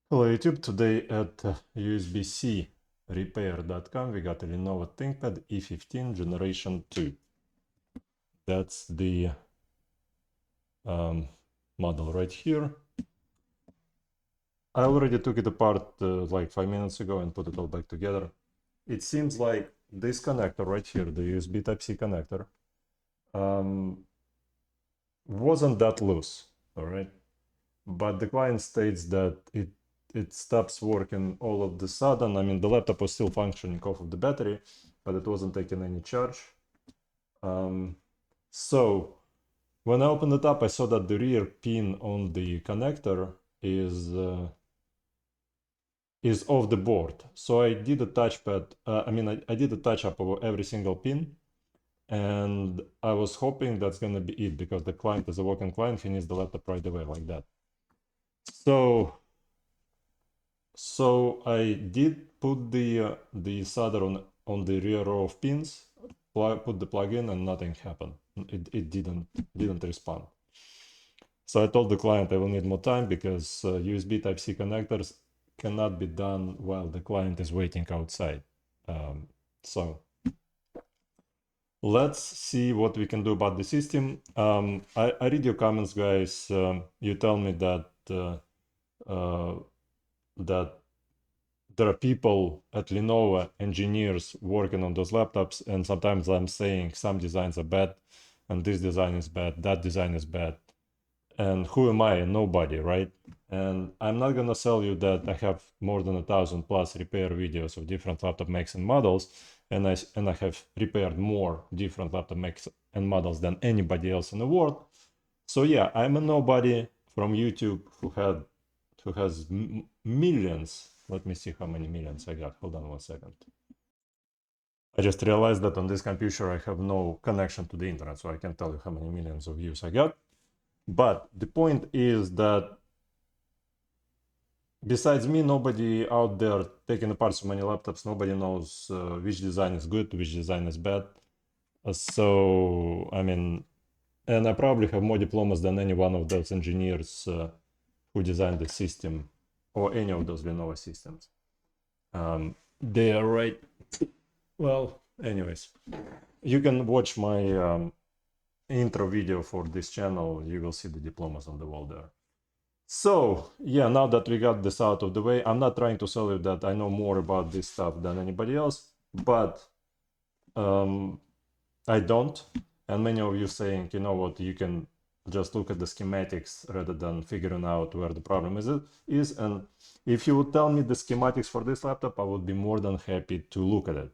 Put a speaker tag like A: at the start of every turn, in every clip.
A: Hello YouTube, today at USB-C repair.com we got a Lenovo Thinkpad E15 Generation 2. That's the model right here. I already took it apart like 5 minutes ago and put it all back together. It seems like this connector right here, the USB Type-C connector, wasn't that loose, all right? But the client states that it stops working all of the sudden. I mean, the laptop was still functioning off of the battery, but it wasn't taking any charge. So when I opened it up, I saw that the rear pin on the connector is off the board. So I did a touchpad. I did a touch up over every single pin, and I was hoping that's gonna be it because the client is a walk-in client. He needs the laptop right away like that. So I did put the solder on the rear row of pins, put the plug in, and nothing happened. It didn't respond. So I told the client I will need more time because USB Type-C connectors cannot be done while the client is waiting outside. So let's see what we can do about the system. I read your comments, guys. You tell me that that there are people at Lenovo, engineers working on those laptops, and sometimes I'm saying some designs are bad, and this design is bad, that design is bad. And who am I? Nobody, right? And I'm not gonna sell you that I have more than 1,000+ repair videos of different laptop makes and models, and I have repaired more different laptop makes and models than anybody else in the world. So yeah, I'm a nobody from YouTube who has millions. Let me see how many millions I got. Hold on 1 second. I just realized that on this computer I have no connection to the internet, so I can't tell you how many millions of views I got. But the point is that besides me, nobody out there taking apart so many laptops, nobody knows which design is good, which design is bad. So, I mean, and I probably have more diplomas than any one of those engineers who designed the system or any of those Lenovo systems. They are right. Well, anyways, you can watch my intro video for this channel. You will see the diplomas on the wall there. So yeah, now that we got this out of the way, I'm not trying to sell you that I know more about this stuff than anybody else, but I don't. And many of you saying, you know what, you can just look at the schematics rather than figuring out where the problem is. And if you would tell me the schematics for this laptop, I would be more than happy to look at it.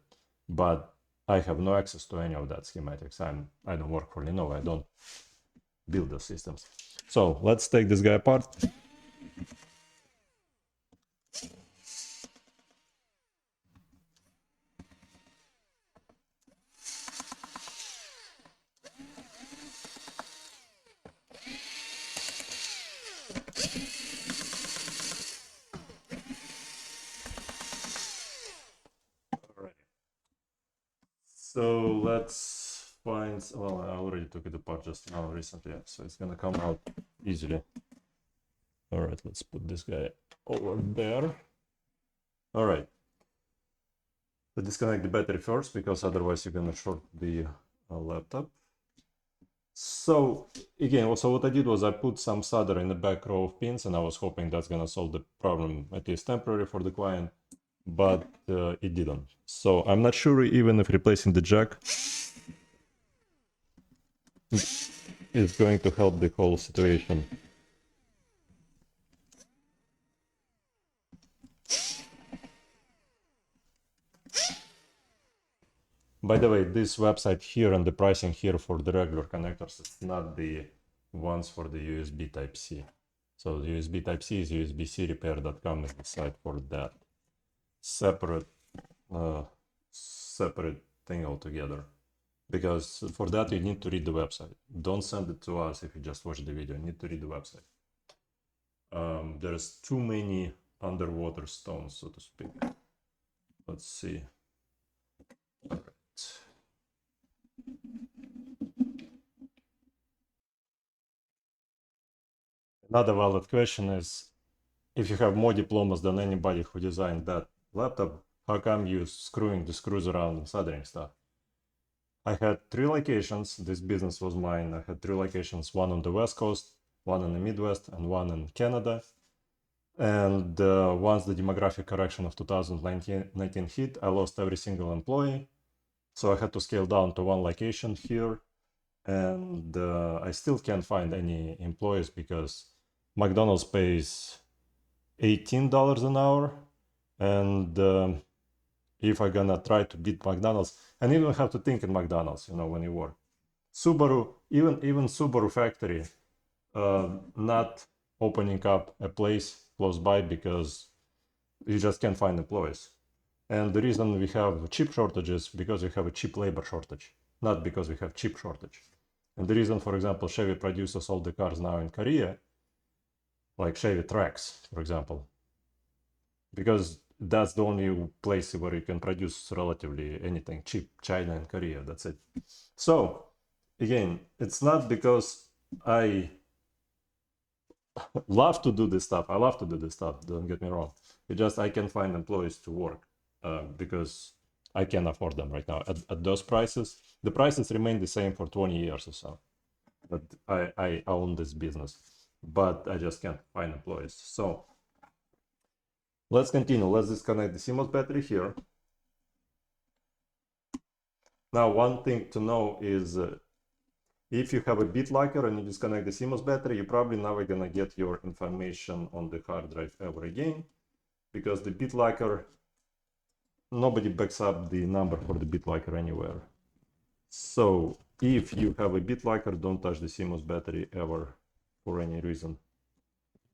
A: But I have no access to any of that schematics. I don't work for Lenovo. I don't build those systems. So let's take this guy apart. So let's find, well, I already took it apart just now recently, so it's gonna come out easily. All right, let's put this guy over there. All right. So disconnect the battery first, because otherwise you're gonna short the laptop. So again, so what I did was I put some solder in the back row of pins, and I was hoping that's gonna solve the problem, at least temporary, for the client, but it didn't. So I'm not sure even if replacing the jack is going to help the whole situation. By the way, this website here and the pricing here for the regular connectors, it's not the ones for the USB Type-C. So the USB Type-C is USB-C repair.com is the site for that. Separate thing altogether. Because for that you need to read the website. Don't send it to us if you just watch the video. You need to read the website. There's too many underwater stones, so to speak. Let's see. All right. Another valid question is, if you have more diplomas than anybody who designed that laptop, how come you screwing the screws around and soldering stuff? I had 3 locations. This business was mine. I had 3 locations, one on the West Coast, one in the Midwest, and one in Canada. And once the demographic correction of 2019 hit, I lost every single employee. So I had to scale down to 1 location here. And I still can't find any employees because McDonald's pays $18 an hour. And if I'm gonna try to beat McDonald's, and you don't have to think in McDonald's, you know, when you work. Subaru, even Subaru factory, not opening up a place close by because you just can't find employees. And the reason we have chip shortages because we have a cheap labor shortage, not because we have chip shortage. And the reason, for example, Chevy produces all the cars now in Korea, like Chevy Trax, for example, because that's the only place where you can produce relatively anything cheap, China and Korea, that's it. So again, it's not because I love to do this stuff. I love to do this stuff, don't get me wrong. It's just I can find employees to work because I can afford them right now at those prices. The prices remain the same for 20 years or so. But I own this business, but I just can't find employees. So let's continue. Let's disconnect the CMOS battery here. Now, one thing to know is if you have a bit locker and you disconnect the CMOS battery, you're probably never gonna get your information on the hard drive ever again, because the bit locker, nobody backs up the number for the bit locker anywhere. So if you have a bit locker, don't touch the CMOS battery ever for any reason.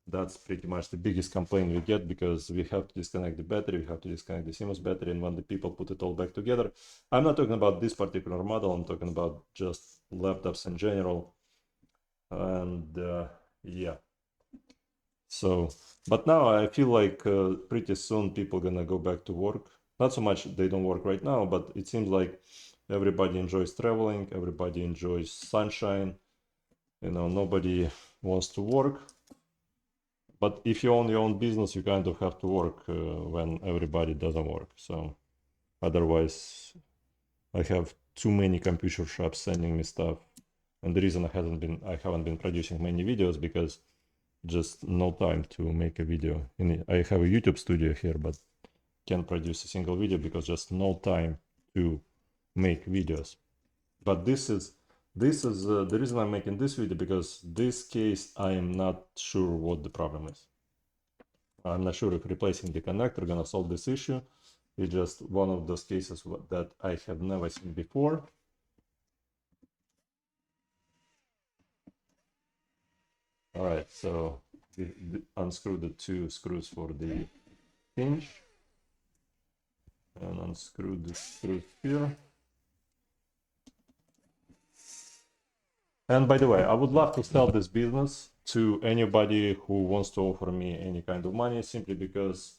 A: That's pretty much the biggest complaint we get, because we have to disconnect the battery, we have to disconnect the CMOS battery, and when the people put it all back together, I'm not talking about this particular model, I'm talking about just laptops in general. And yeah, so, but now I feel like pretty soon people gonna go back to work. Not so much they don't work right now, but it seems like everybody enjoys traveling, everybody enjoys sunshine, you know, nobody wants to work. But if you own your own business, you kind of have to work when everybody doesn't work. So otherwise, I have too many computer shops sending me stuff, and the reason I haven't been producing many videos because just no time to make a video. I have a YouTube studio here, but can't produce a single video because just no time to make videos. But this is the reason I'm making this video, because this case I am not sure what the problem is. I'm not sure if replacing the connector gonna solve this issue. It's just one of those cases that I have never seen before. All right, so unscrew the 2 screws for the hinge and unscrew the screws here. And by the way, I would love to sell this business to anybody who wants to offer me any kind of money, simply because,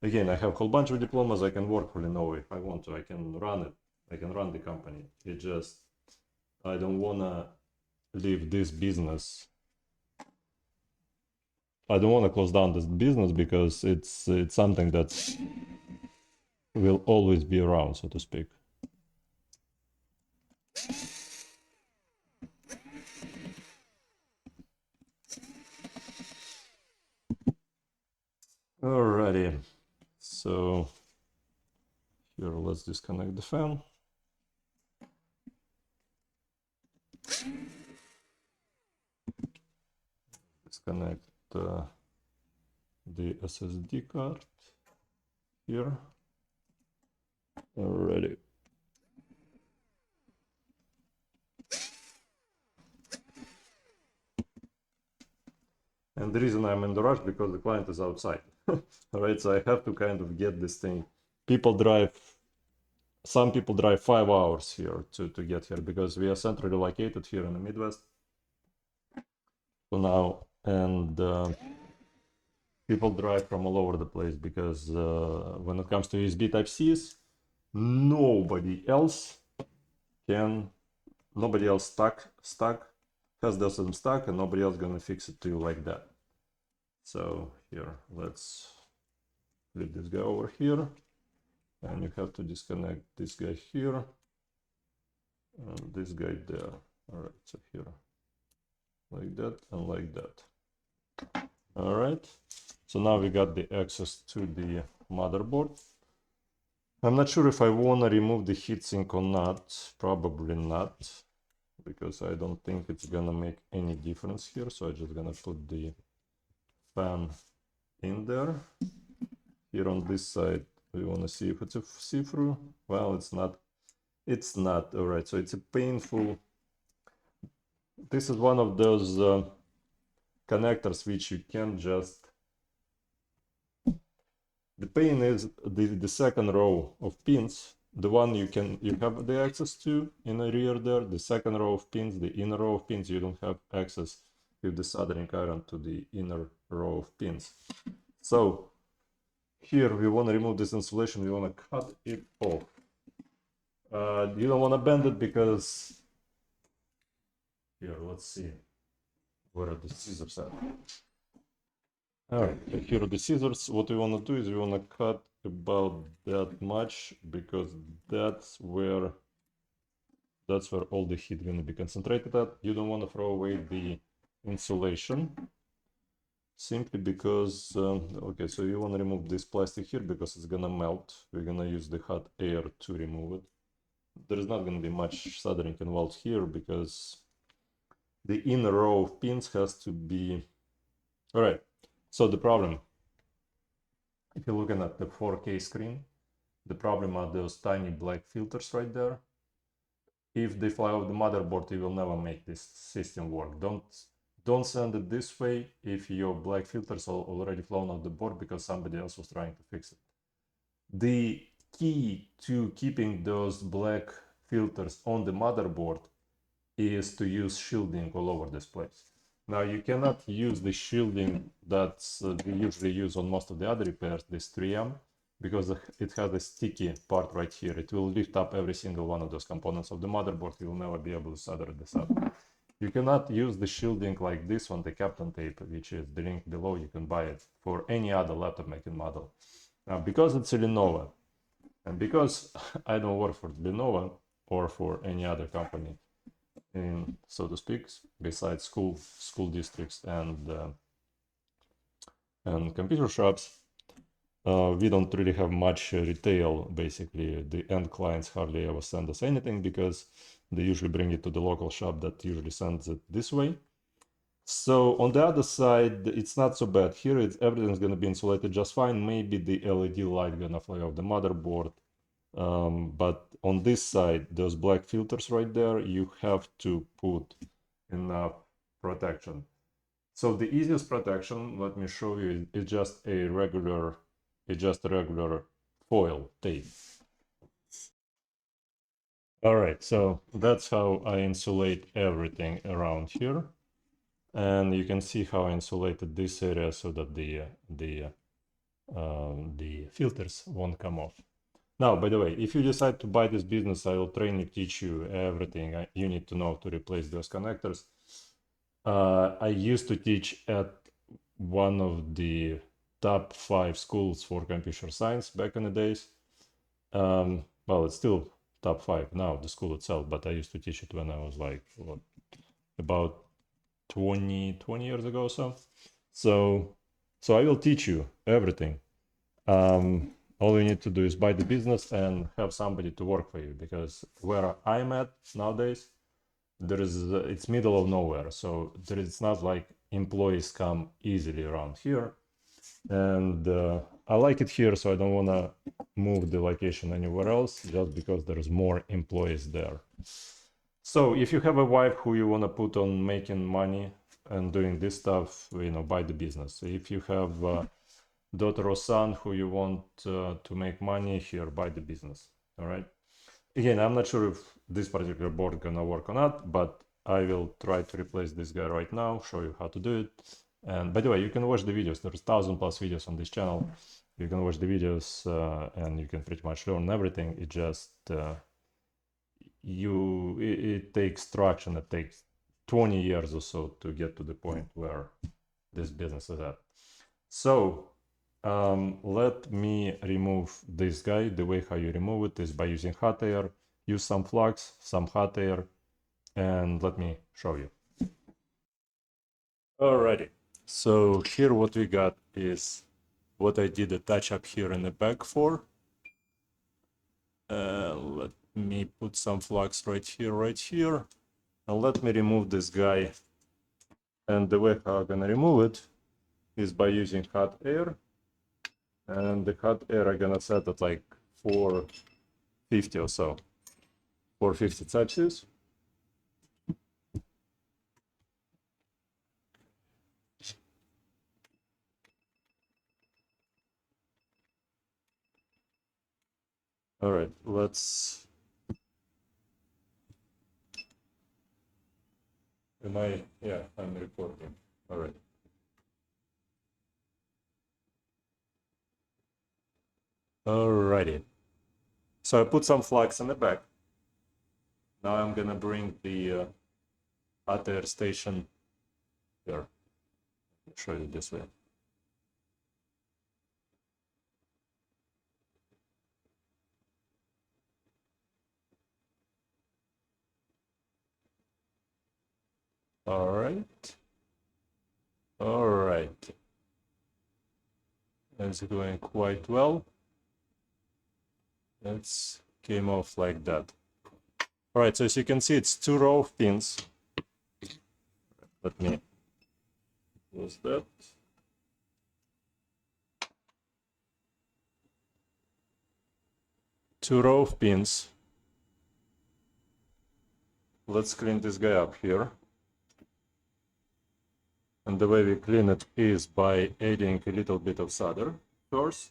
A: again, I have a whole bunch of diplomas. I can work for Lenovo if I want to. I can run it. I can run the company. It just, I don't want to leave this business. I don't want to close down this business because it's something that will always be around, so to speak. Alrighty, so here let's disconnect the fan. Disconnect the SSD card here. Alrighty. And the reason I'm in the rush because the client is outside. Alright, so I have to kind of get this thing. Some people drive 5 hours here to get here because we are centrally located here in the Midwest for now, and people drive from all over the place because when it comes to USB Type-Cs, nobody else stuck has the system stuck, and nobody else gonna fix it to you like that. So here, let's flip this guy over here, and you have to disconnect this guy here and this guy there. All right, so here, like that and like that. All right, so now we got the access to the motherboard. I'm not sure if I want to remove the heatsink or not. Probably not, because I don't think it's gonna make any difference here. So I'm just gonna put the fan in there. Here on this side, we want to see if it's a see-through. Well, it's not. It's not. All right, so it's a painful. This is one of those connectors which you can't just. The pain is the second row of pins, the one you have the access to in the rear there. The second row of pins, the inner row of pins, you don't have access with the soldering iron to the inner row of pins. So here we want to remove this insulation. We want to cut it off. You don't want to bend it because here, let's see, where are the scissors at? All right, here are the scissors. What we want to do is we want to cut about that much, because that's where all the heat going to be concentrated at. You don't want to throw away the insulation, simply because okay, so you want to remove this plastic here because it's gonna melt. We're gonna use the hot air to remove it. There is not going to be much soldering involved here, because the inner row of pins has to be. All right, so the problem, if you're looking at the 4K screen, the problem are those tiny black filters right there. If they fly off the motherboard, you will never make this system work. Don't send it this way if your black filters are already flown off the board because somebody else was trying to fix it. The key to keeping those black filters on the motherboard is to use shielding all over this place. Now you cannot use the shielding that we usually use on most of the other repairs, this 3M, because it has a sticky part right here. It will lift up every single one of those components of the motherboard. You will never be able to solder this up. You cannot use the shielding like this one, the Captain tape, which is the link below. You can buy it for any other laptop making model. Now, because it's a Lenovo, and because I don't work for Lenovo or for any other company, in, so to speak, besides school districts and computer shops, we don't really have much retail. Basically, the end clients hardly ever send us anything because they usually bring it to the local shop that usually sends it this way. So on the other side, it's not so bad. Here, everything's going to be insulated just fine. Maybe the LED light gonna fly off the motherboard. But on this side, those black filters right there, you have to put enough protection. So the easiest protection, let me show you, is just a regular foil tape. All right, so that's how I insulate everything around here. And you can see how I insulated this area so that the filters won't come off. Now, by the way, if you decide to buy this business, I will train you, teach you everything you need to know to replace those connectors. I used to teach at one of the top 5 schools for computer science back in the days. Well, it's still top 5 now, the school itself, but I used to teach it when I was like, what, about 20 years ago or so. So I will teach you everything. All you need to do is buy the business and have somebody to work for you, because where I'm at nowadays, it's middle of nowhere. So it's not like employees come easily around here. And I like it here, so I don't want to move the location anywhere else, just because there's more employees there. So if you have a wife who you want to put on making money and doing this stuff, buy the business. If you have daughter or son who you want to make money, here, buy the business. All right. Again, I'm not sure if this particular board gonna work or not, but I will try to replace this guy right now, show you how to do it. And by the way, you can watch the videos. There's 1,000+ videos on this channel. You can watch the videos and you can pretty much learn everything. It just it takes traction. It takes 20 years or so to get to the point where this business is at. So let me remove this guy. The way how you remove it is by using hot air. Use some flux, some hot air, and let me show you. Alrighty. So here what we got is what I did a touch up here in the back for. Let me put some flux right here. And let me remove this guy. And the way how I'm gonna remove it is by using hot air. And the hot air I'm gonna set at like 450 or so. 450 Celsius. All right, let's. Am I? Yeah, I'm recording. All right. Alrighty. So I put some flux in the back. Now I'm gonna bring the hot air station here. I'll show you this way. All right. All right. It's going quite well. It's came off like that. All right, so as you can see, it's 2 row of pins. Let me close that. Two row of pins. Let's clean this guy up here. And the way we clean it is by adding a little bit of solder first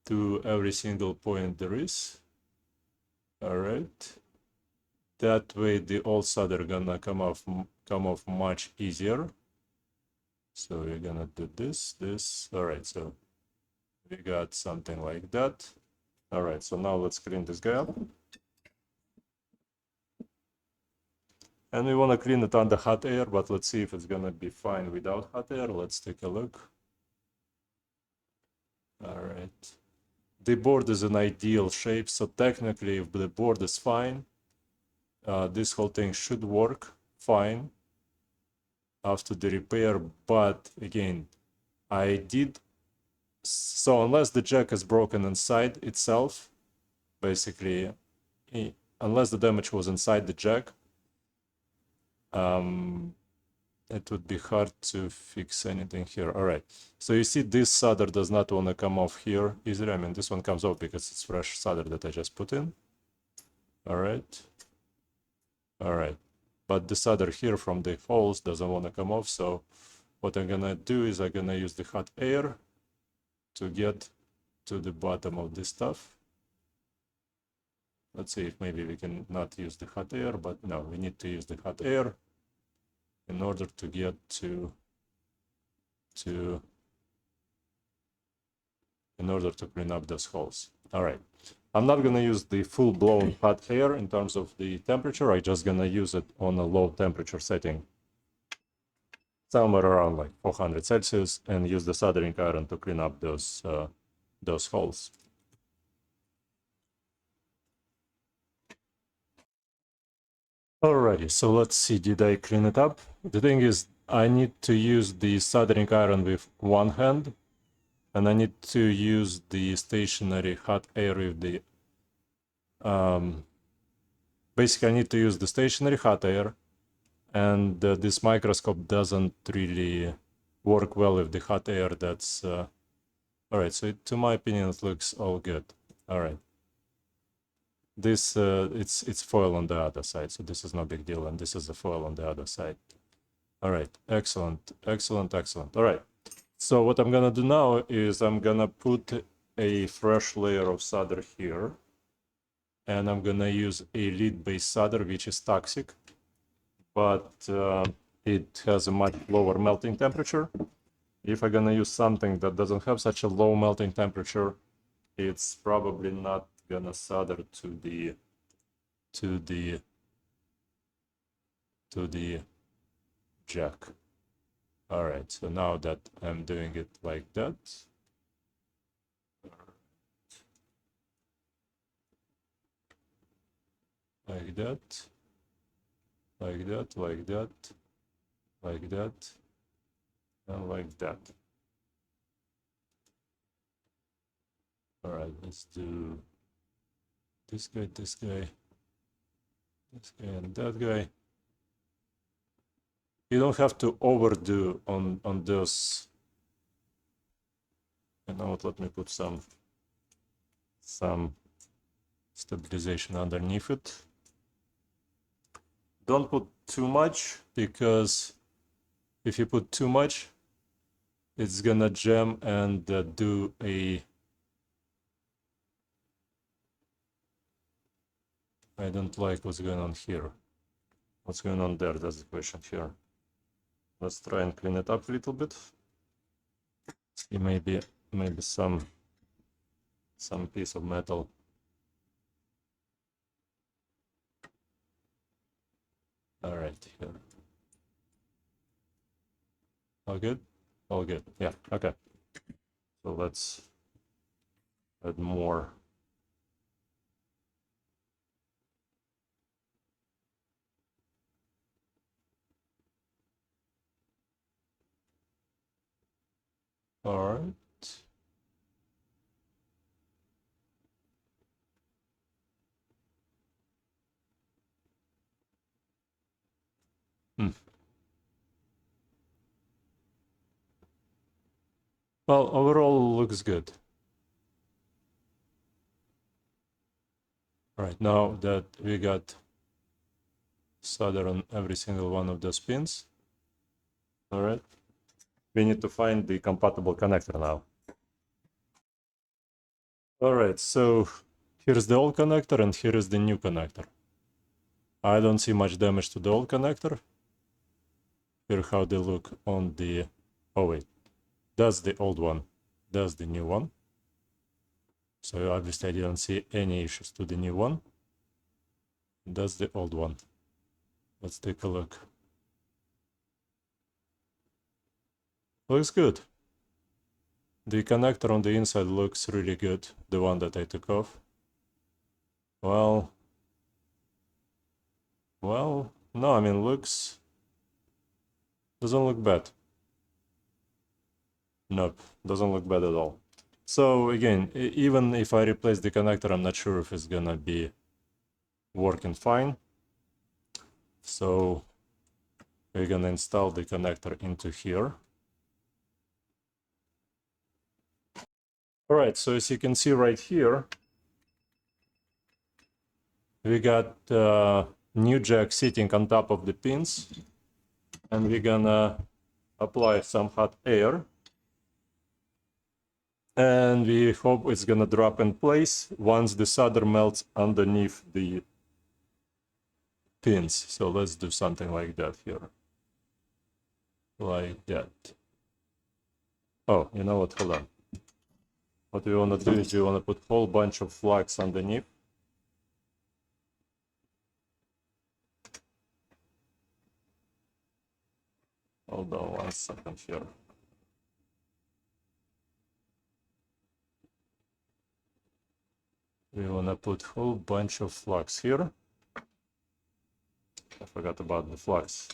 A: to every single point there is. All right. That way the old solder gonna come off much easier. So we're gonna do this. All right, so we got something like that. All right, so now let's clean this guy up. And we want to clean it under hot air, but let's see if it's gonna be fine without hot air. Let's take a look. All right. The board is an ideal shape, so technically if the board is fine, this whole thing should work fine after the repair. But again, so unless the jack is broken inside itself, basically, unless the damage was inside the jack, it would be hard to fix anything here. All right, so you see this solder does not want to come off here easily. I mean, this one comes off because it's fresh solder that I just put in. All right. All right, but the solder here from the holes doesn't want to come off. So what I'm gonna do is I'm gonna use the hot air to get to the bottom of this stuff. Let's see if maybe we can not use the hot air, but no, we need to use the hot air in order to get in order to clean up those holes. All right, I'm not gonna use the full-blown hot air in terms of the temperature. I'm just gonna use it on a low temperature setting, somewhere around like 400 Celsius, and use the soldering iron to clean up those holes. Alrighty, so let's see, did I clean it up? The thing is, I need to use the soldering iron with one hand, and I need to use the stationary hot air with the... basically, I need to use the stationary hot air, and this microscope doesn't really work well with the hot air. That's... Alright, so to my opinion, it looks all good. Alright. This, it's foil on the other side, so this is no big deal, and this is the foil on the other side. All right, excellent. All right, so what I'm gonna do now is I'm gonna put a fresh layer of solder here, and I'm gonna use a lead-based solder, which is toxic, but it has a much lower melting temperature. If I'm gonna use something that doesn't have such a low melting temperature, it's probably not gonna solder to the jack. All right, so now that I'm doing it like that, like that, like that, like that, like that, and like that. All right, let's do this guy, this guy, this guy, and that guy. You don't have to overdo on those. You know what? Let me put some stabilization underneath it. Don't put too much, because if you put too much, it's gonna jam and do a... I don't like what's going on here. What's going on there? That's the question here. Let's try and clean it up a little bit. See, maybe some piece of metal. All right, here. All good? All good. Yeah, okay. So let's add more. All right. Well, overall looks good. All right, now that we got solder on every single one of those pins, all right, we need to find the compatible connector now. All right, so here's the old connector and here is the new connector. I don't see much damage to the old connector. Here how they look on the... Oh wait, that's the old one. That's the new one. So obviously I didn't see any issues to the new one. That's the old one. Let's take a look. Looks good. The connector on the inside looks really good, the one that I took off. Well, no, I mean, doesn't look bad. Nope, doesn't look bad at all. So again, even if I replace the connector, I'm not sure if it's gonna be working fine. So we're gonna install the connector into here. All right, so as you can see right here, we got new jack sitting on top of the pins, and we're gonna apply some hot air, and we hope it's gonna drop in place once the solder melts underneath the pins. So let's do something like that here, like that. Oh, you know what, hold on. What we want to do is we want to put a whole bunch of flux underneath. Hold on 1 second here. We want to put a whole bunch of flux here. I forgot about the flux.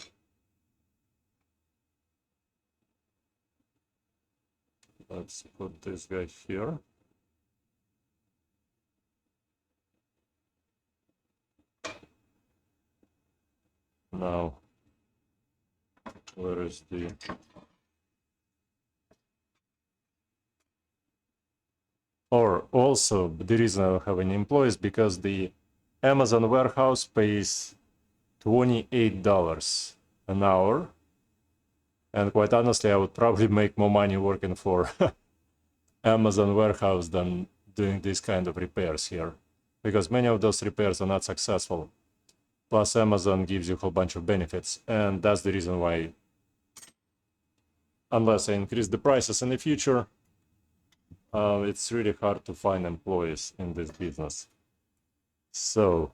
A: Let's put this guy here. Now, where is the... Or also, the reason I don't have any employees, because the Amazon warehouse pays $28 an hour. And quite honestly, I would probably make more money working for Amazon warehouse than doing this kind of repairs here, because many of those repairs are not successful. Plus, Amazon gives you a whole bunch of benefits, and that's the reason why, unless I increase the prices in the future, it's really hard to find employees in this business. So,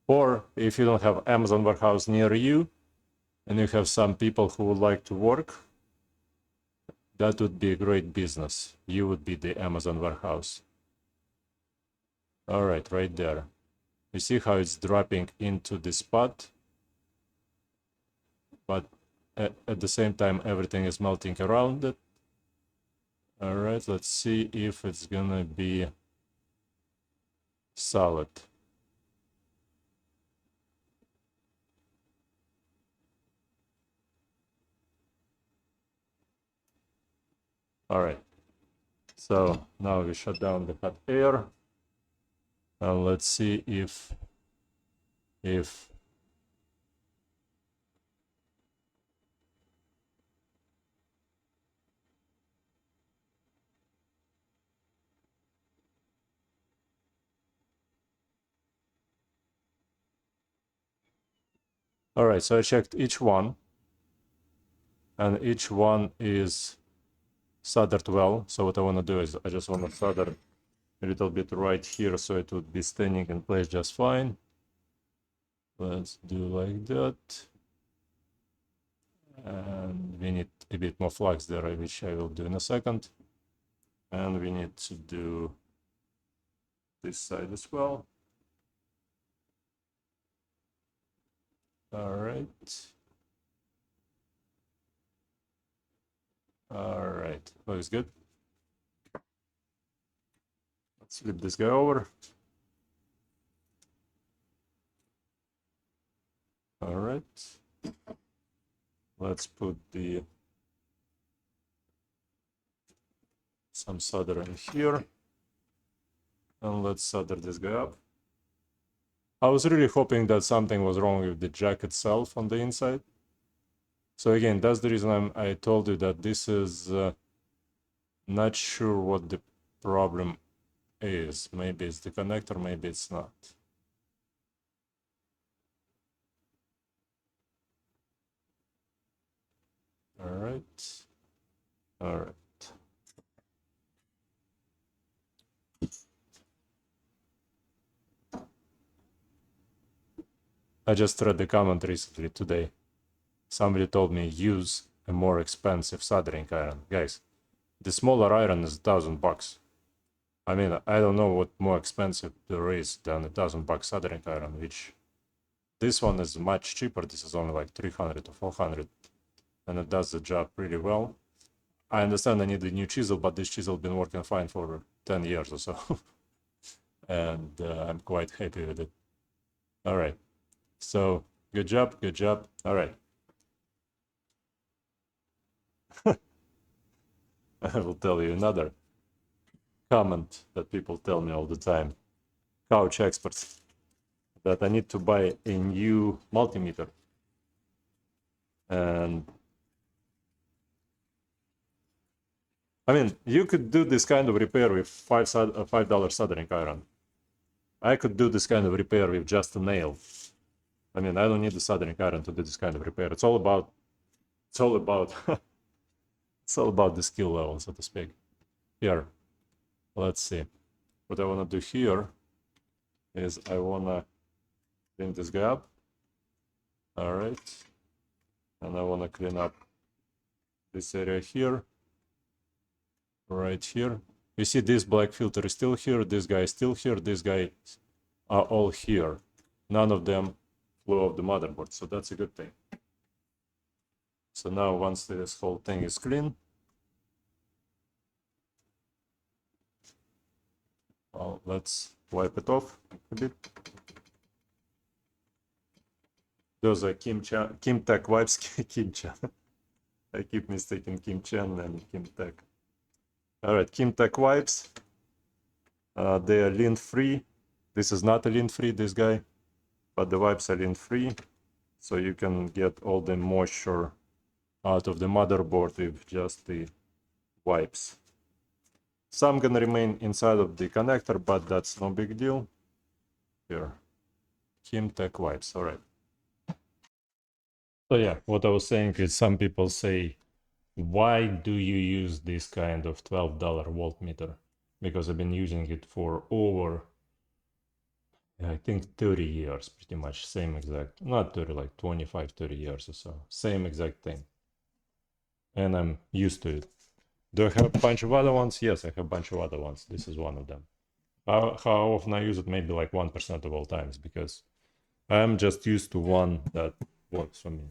A: or if you don't have Amazon warehouse near you, and you have some people who would like to work That would be a great business. You would be the Amazon warehouse. All right, right there. You see how it's dropping into the spot, but at the same time, everything is melting around it. All right, let's see if it's gonna be solid. All right, so now we shut down the hot air, and let's see if all right, so I checked each one, and each one is soldered well. So what I want to do is I just want to solder a little bit right here so it would be staying in place just fine. Let's do like that. And we need a bit more flux there, which I will do in a second. And we need to do this side as well. All right. All right, looks good. Let's flip this guy over. All right. Let's put some solder in here. And let's solder this guy up. I was really hoping that something was wrong with the jack itself on the inside. So again, that's the reason I told you that this is not sure what the problem is. Maybe it's the connector, maybe it's not. All right. All right. I just read the comment recently today. Somebody told me use a more expensive soldering iron. Guys, the smaller iron is $1,000. I mean, I don't know what more expensive there is than $1,000 soldering iron, which this one is much cheaper. This is only like 300 or 400, and it does the job pretty well. I understand I need a new chisel, but this chisel been working fine for 10 years or so. And I'm quite happy with it. All right. So good job, good job. All right. I will tell you another comment that people tell me all the time, couch experts, that I need to buy a new multimeter. And I mean, you could do this kind of repair with $5 soldering iron. I could do this kind of repair with just a nail. I mean, I don't need the soldering iron to do this kind of repair. It's all about it's all about the skill level, so to speak. Here, let's see. What I want to do here is I want to clean this guy up. All right. And I want to clean up this area here, right here. You see this black filter is still here, this guy is still here, this guy are all here. None of them flew off the motherboard, so that's a good thing. So now once this whole thing is clean, well, let's wipe it off a bit. Those are Kim Tech wipes. Kim Chan. I keep mistaking Kim Chan and Kim Tech. All right, Kim Tech wipes. They are lint free. This is not a lint free, this guy, but the wipes are lint free, so you can get all the moisture out of the motherboard with just the wipes. Some gonna remain inside of the connector, but that's no big deal. Here, Kim Tech wipes. All right. So yeah, what I was saying is some people say, why do you use this kind of $12 voltmeter? Because I've been using it for over, I think 30 years, pretty much same exact, not 30, like 25, 30 years or so, same exact thing. And I'm used to it. Do I have a bunch of other ones? Yes, I have a bunch of other ones. This is one of them. How often I use it? Maybe like 1% of all times, because I'm just used to one that works for me.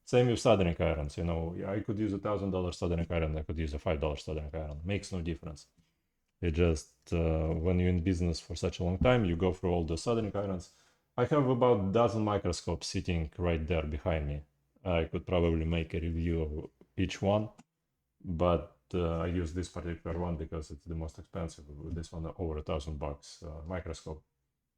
A: Same with soldering irons. You know, I could use $1,000 soldering iron. I could use a $5 soldering iron. Makes no difference. It just when you're in business for such a long time, you go through all the soldering irons. I have about a dozen microscopes sitting right there behind me. I could probably make a review of each one, but I use this particular one because it's the most expensive. This one over $1,000 microscope.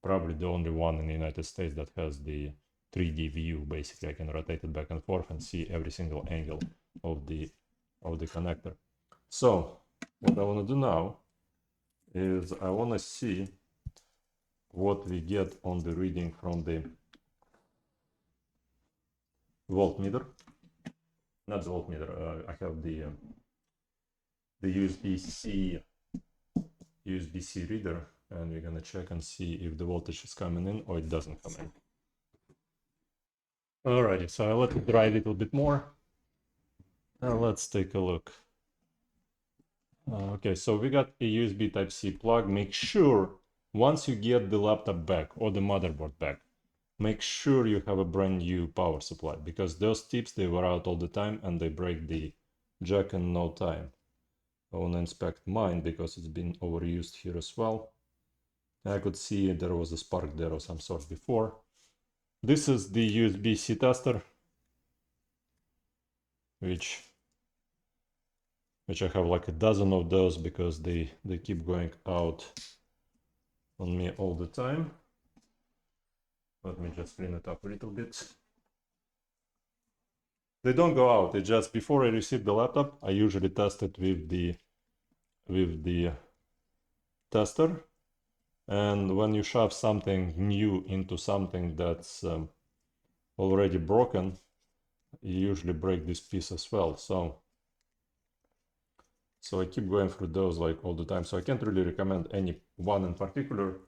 A: Probably the only one in the United States that has the 3D view. Basically, I can rotate it back and forth and see every single angle of the connector. So what I want to do now is I want to see what we get on the reading from the voltmeter. Not the voltmeter. I have the USB-C reader, and we're gonna check and see if the voltage is coming in or it doesn't come in. Alrighty, so I let it dry a little bit more. Now let's take a look. Okay, so we got a USB Type-C plug. Make sure once you get the laptop back or the motherboard back, make sure you have a brand new power supply, because those tips, they wear out all the time and they break the jack in no time. I want to inspect mine because it's been overused here as well. I could see there was a spark there of some sort before. This is the USB-C tester, which I have like a dozen of those because they keep going out on me all the time. Let me just clean it up a little bit. They don't go out. It's just before I receive the laptop, I usually test it with the tester. And when you shove something new into something that's already broken, you usually break this piece as well. So I keep going through those like all the time. So I can't really recommend any one in particular.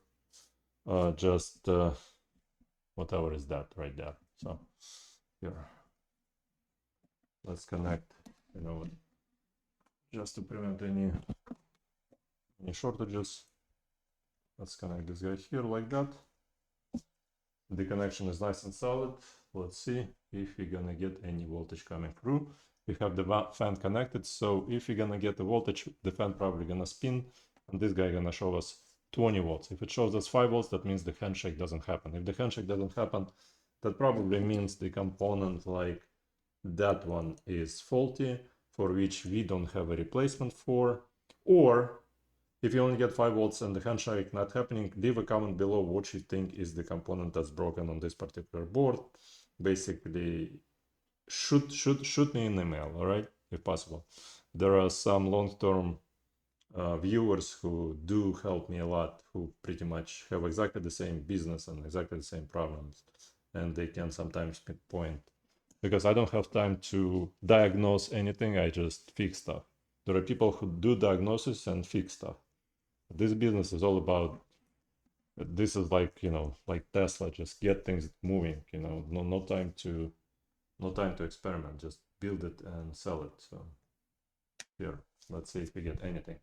A: Just whatever is that right there. So here, let's connect, you know, just to prevent any shortages. Let's connect this guy here like that. The connection is nice and solid. Let's see if we're gonna get any voltage coming through. We have the fan connected, so if you're gonna get the voltage, the fan probably gonna spin, and this guy gonna show us 20 volts. If it shows us 5 volts, that means the handshake doesn't happen. If the handshake doesn't happen, that probably means the component like that one is faulty, for which we don't have a replacement for. Or if you only get 5 volts and the handshake not happening, leave a comment below what you think is the component that's broken on this particular board. Basically, shoot me an email, all right, if possible. There are some long-term viewers who do help me a lot, who pretty much have exactly the same business and exactly the same problems, and they can sometimes pinpoint, because I don't have time to diagnose anything, I just fix stuff. There are people who do diagnosis and fix stuff. This business is all about, this is like, you know, like Tesla, just get things moving, you know, no time to experiment, just build it and sell it. So here, let's see if we get anything.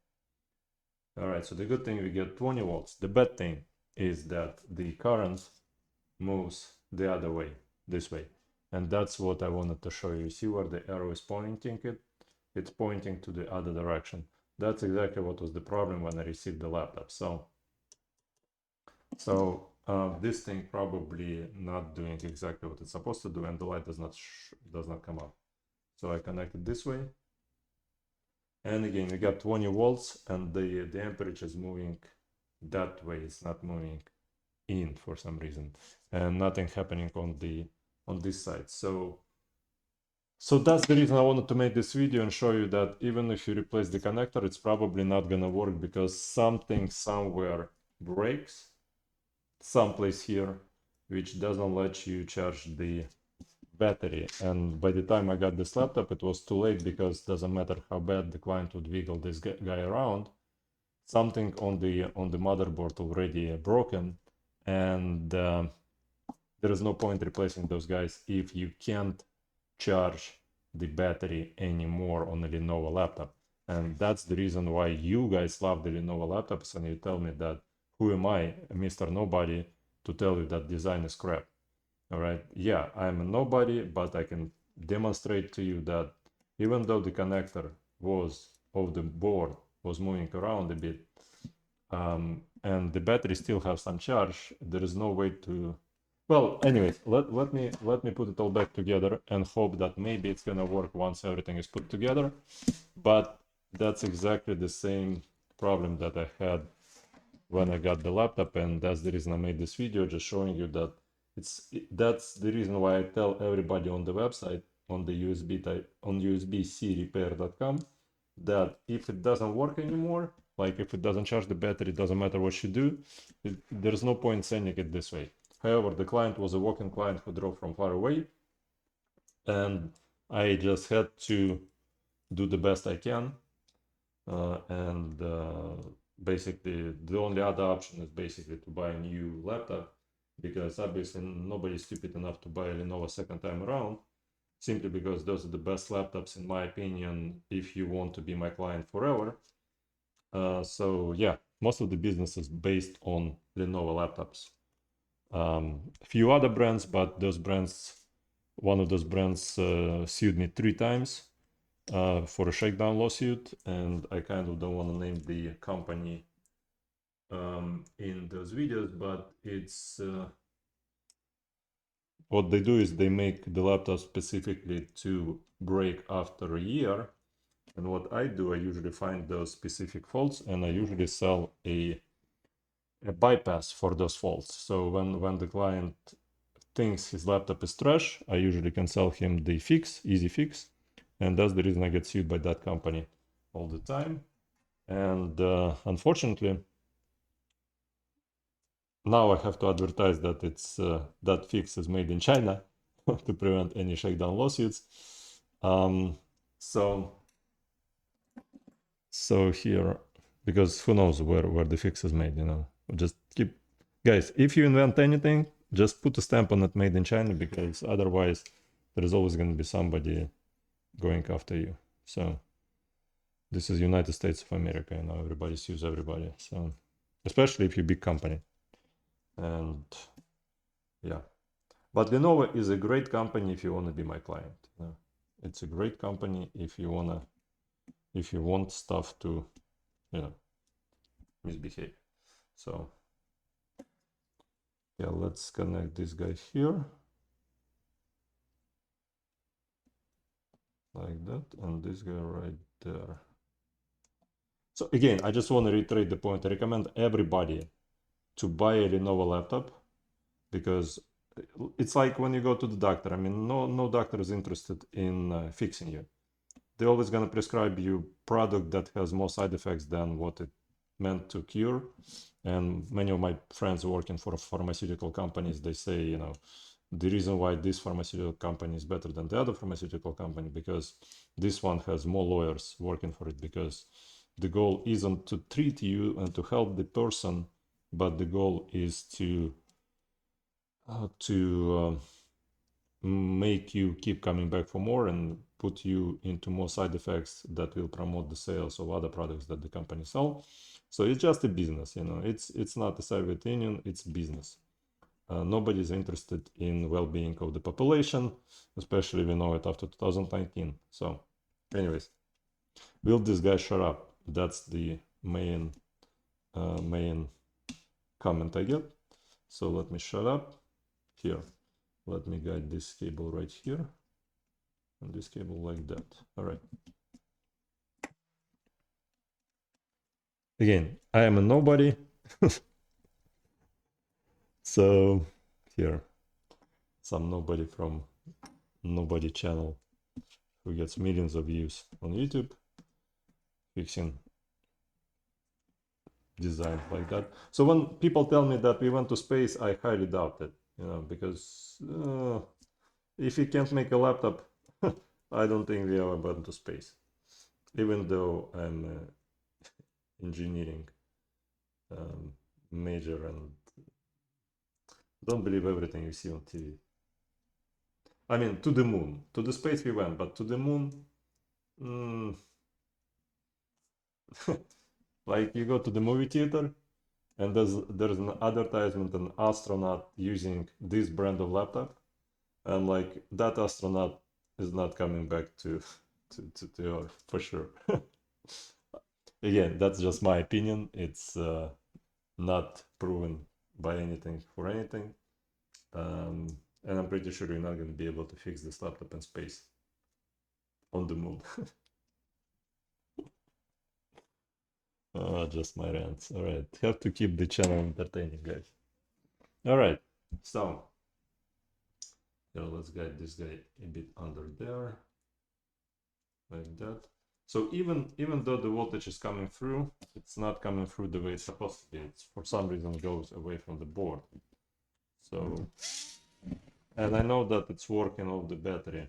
A: All right, so the good thing, we get 20 volts. The bad thing is that the current moves the other way, this way. And that's what I wanted to show you. See where the arrow is pointing it? It's pointing to the other direction. That's exactly what was the problem when I received the laptop. So this thing probably not doing exactly what it's supposed to do, and the light does not come up. So I connected this way, and again we got 20 volts, and the amperage is moving that way. It's not moving in for some reason, and nothing happening on this side. So that's the reason I wanted to make this video and show you that even if you replace the connector, it's probably not gonna work, because something somewhere breaks someplace here, which doesn't let you charge the battery. And by the time I got this laptop, it was too late, because it doesn't matter how bad the client would wiggle this guy around, something on the motherboard already broken, and there is no point replacing those guys if you can't charge the battery anymore on a Lenovo laptop. And that's the reason why you guys love the Lenovo laptops, and you tell me that, who am I, Mr. Nobody, to tell you that design is crap? All right, yeah, I'm a nobody, but I can demonstrate to you that even though the connector was of the board was moving around a bit, and the battery still has some charge, there is no way to, well, anyways, let me put it all back together and hope that maybe it's gonna work once everything is put together. But that's exactly the same problem that I had when I got the laptop, and that's the reason I made this video, just showing you that that's the reason why I tell everybody on the website, on the USB type, on usbcrepair.com, that if it doesn't work anymore, like if it doesn't charge the battery, it doesn't matter what you do, there's no point sending it this way. However, the client was a walk-in client who drove from far away, and I just had to do the best I can. And basically, the only other option is basically to buy a new laptop, because obviously nobody's stupid enough to buy a Lenovo second time around, simply because those are the best laptops, in my opinion, if you want to be my client forever. So yeah, most of the business is based on Lenovo laptops. A few other brands, but those brands, one of those brands sued me 3 times for a shakedown lawsuit, and I kind of don't want to name the company in those videos, but it's what they do is they make the laptop specifically to break after a year. And what I do, I usually find those specific faults, and I usually sell a bypass for those faults. So when the client thinks his laptop is trash, I usually can sell him the fix, easy fix, and that's the reason I get sued by that company all the time. And unfortunately, now I have to advertise that it's that fix is made in China to prevent any shakedown lawsuits. So here, because who knows where the fix is made, you know, just keep, guys, if you invent anything, just put a stamp on it, made in China, because otherwise there is always going to be somebody going after you. So this is United States of America, you know, everybody sues everybody. So especially if you're a big company. And yeah, but Lenovo is a great company if you want to be my client. You know? It's a great company if you want stuff to, you know, misbehave. So yeah, let's connect this guy here like that, and this guy right there. So again, I just want to reiterate the point. I recommend everybody to buy a Lenovo laptop, because it's like when you go to the doctor. I mean, no doctor is interested in fixing you. They're always going to prescribe you product that has more side effects than what it meant to cure. And many of my friends working for pharmaceutical companies, they say, you know, the reason why this pharmaceutical company is better than the other pharmaceutical company, because this one has more lawyers working for it, because the goal isn't to treat you and to help the person, but the goal is to make you keep coming back for more and put you into more side effects that will promote the sales of other products that the company sell. So it's just a business, you know, it's not a Soviet Union, it's business. Nobody is interested in well-being of the population, especially we know it after 2019. So anyways, will this guy shut up? That's the main comment I get. So let me shut up here. Let me guide this cable right here, and this cable like that. All right. Again, I am a nobody. So here, some nobody from nobody channel who gets millions of views on YouTube fixing design like that. So when people tell me that we went to space, I highly doubt it, you know, because if you can't make a laptop, I don't think we ever went to space, even though I'm engineering major and don't believe everything you see on TV. I mean, to the moon, to the space we went, but to the moon, Like you go to the movie theater and there's an advertisement, an astronaut using this brand of laptop, and like that astronaut is not coming back to Earth for sure. Again, that's just my opinion. It's not proven by anything for anything. And I'm pretty sure you're not going to be able to fix this laptop in space on the moon. Just my rants. All right, have to keep the channel entertaining, guys. All right, so here, let's get this guy a bit under there, like that. So even though the voltage is coming through, it's not coming through the way it's supposed to be. It's for some reason goes away from the board. So, and I know that it's working off the battery.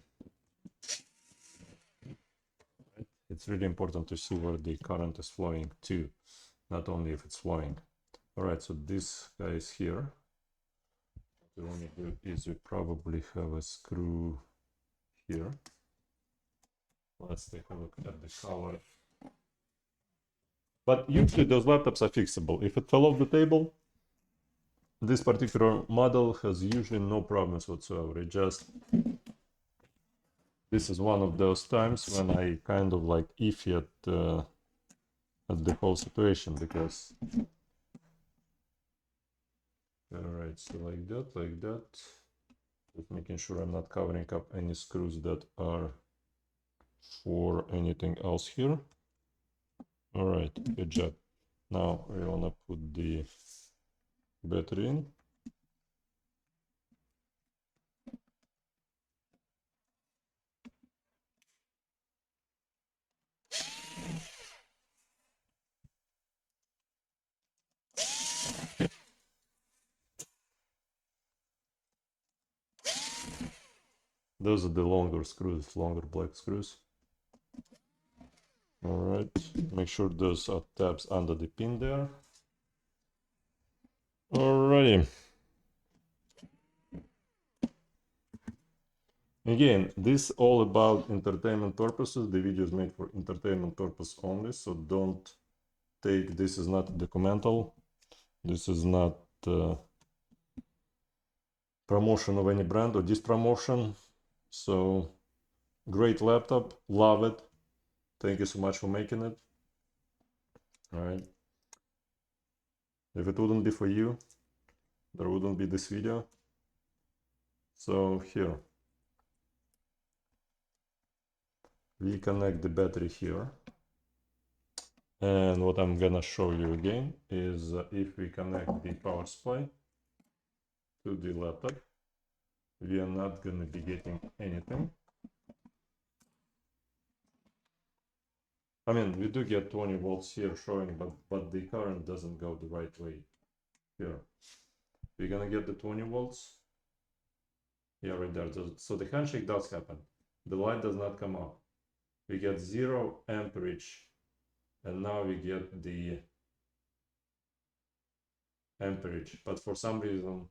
A: It's really important to see where the current is flowing to, not only if it's flowing. All right, so this guy is here. What we want to do is we probably have a screw here. Let's take a look at the color. But usually those laptops are fixable. If it fell off the table, this particular model has usually no problems whatsoever. It just, this is one of those times when I kind of like iffy at the whole situation, because all right, so like that, just making sure I'm not covering up any screws that are for anything else here. All right, good job. Now we want to put the battery in. Those are the longer screws, longer black screws. All right, make sure those are tabs under the pin there. Alrighty. Again, this all about entertainment purposes. The video is made for entertainment purpose only, so don't take, this is not documental. This is not promotion of any brand or this promotion. So great laptop, love it. Thank you so much for making it. All right. If it wouldn't be for you, there wouldn't be this video. So here, we connect the battery here. And what I'm gonna show you again is if we connect the power supply to the laptop, we are not gonna be getting anything. I mean, we do get 20 volts here showing, but the current doesn't go the right way here. We're gonna get the 20 volts. Yeah, right there. So the handshake does happen. The light does not come up. We get 0 amperage, and now we get the amperage, but for some reason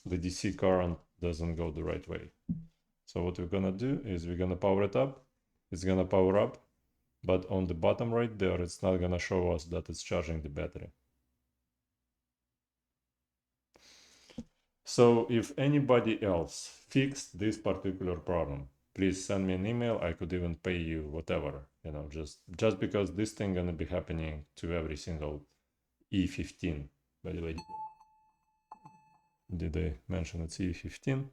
A: the DC current doesn't go the right way. So what we're gonna do is we're gonna power it up. It's gonna power up, but on the bottom right there, it's not gonna show us that it's charging the battery. So if anybody else fixed this particular problem, please send me an email. I could even pay you whatever, you know, just because this thing gonna be happening to every single E15. By the way, did I mention it's E15?